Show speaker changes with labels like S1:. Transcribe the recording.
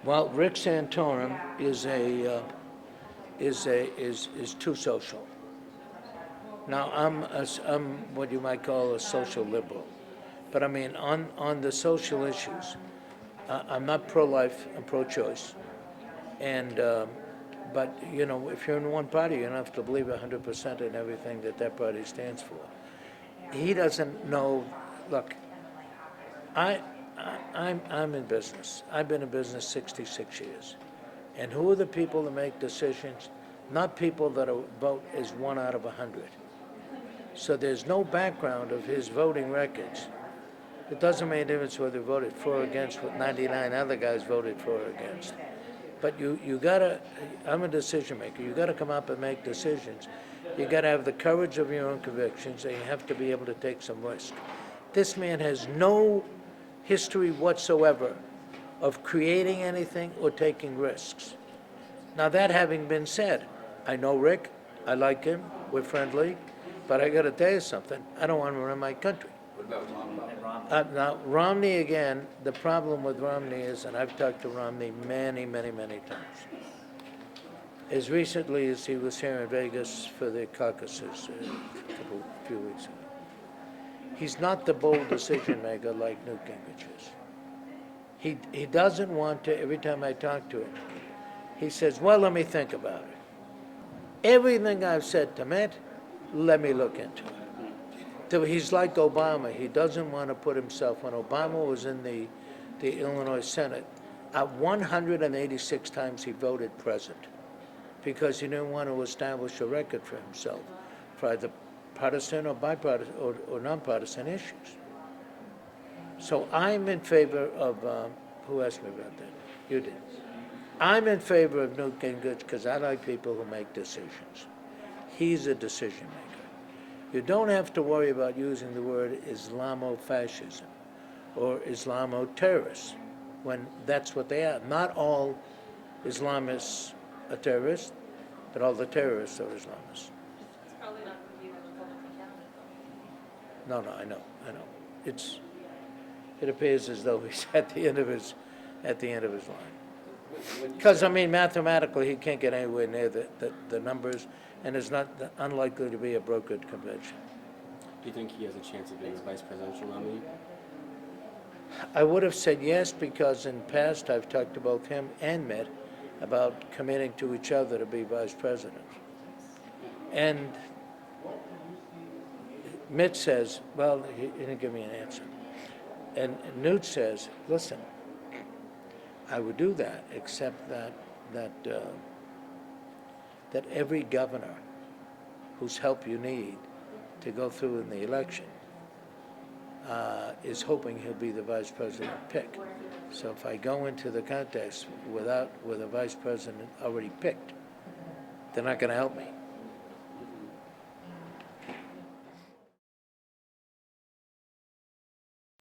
S1: Well, Rick Santorum is too social. Now I'm what you might call a social liberal, but I mean on the social issues, I'm not pro-life. I'm pro-choice, and but you know if you're in one party, you don't have to believe 100% in everything that that party stands for. He doesn't know. Look, I, I'm in business. I've been in business 66 years. And who are the people that make decisions? Not people that vote as 1 out of 100. So there's no background of his voting records. It doesn't make a difference whether he voted for or against what 99 other guys voted for or against. But you gotta, I'm a decision maker. You gotta come up and make decisions. You gotta have the courage of your own convictions, and you have to be able to take some risk. This man has no history whatsoever of creating anything or taking risks. Now, that having been said, I know Rick, I like him, we're friendly, but I got to tell you something, I don't want him to run my country.
S2: What about Romney?
S1: Now, Romney, again, the problem with Romney is, and I've talked to Romney many, many, many times, as recently as he was here in Vegas for the caucuses a few weeks ago. He's not the bold decision maker like Newt Gingrich is. He doesn't want to, every time I talk to him, he says, well, let me think about it. Everything I've said to Mitt, let me look into it. So he's like Obama. He doesn't want to put himself, when Obama was in the Illinois Senate, 186 times he voted present because he didn't want to establish a record for himself for either partisan or bipartisan or nonpartisan issues. So I'm in favor of, who asked me about that? You did. I'm in favor of Newt Gingrich because I like people who make decisions. He's a decision maker. You don't have to worry about using the word Islamo-fascism or Islamo-terrorists when that's what they are. Not all Islamists are terrorists, but all the terrorists are Islamists.
S3: It's probably not going to be the Republican candidate, though.
S1: No, I know. It appears as though he's at the end of his line. Because I mean, mathematically, he can't get anywhere near the numbers, and it's not unlikely to be a brokered convention.
S2: Do you think he has a chance of being the vice presidential nominee?
S1: I would have said yes because in past I've talked to both him and Mitt about committing to each other to be vice president. And Mitt says, well, he didn't give me an answer. And Newt says, listen, I would do that, except that every governor whose help you need to go through in the election is hoping he'll be the vice president pick. So if I go into the contest with a vice president already picked, they're not going to help me.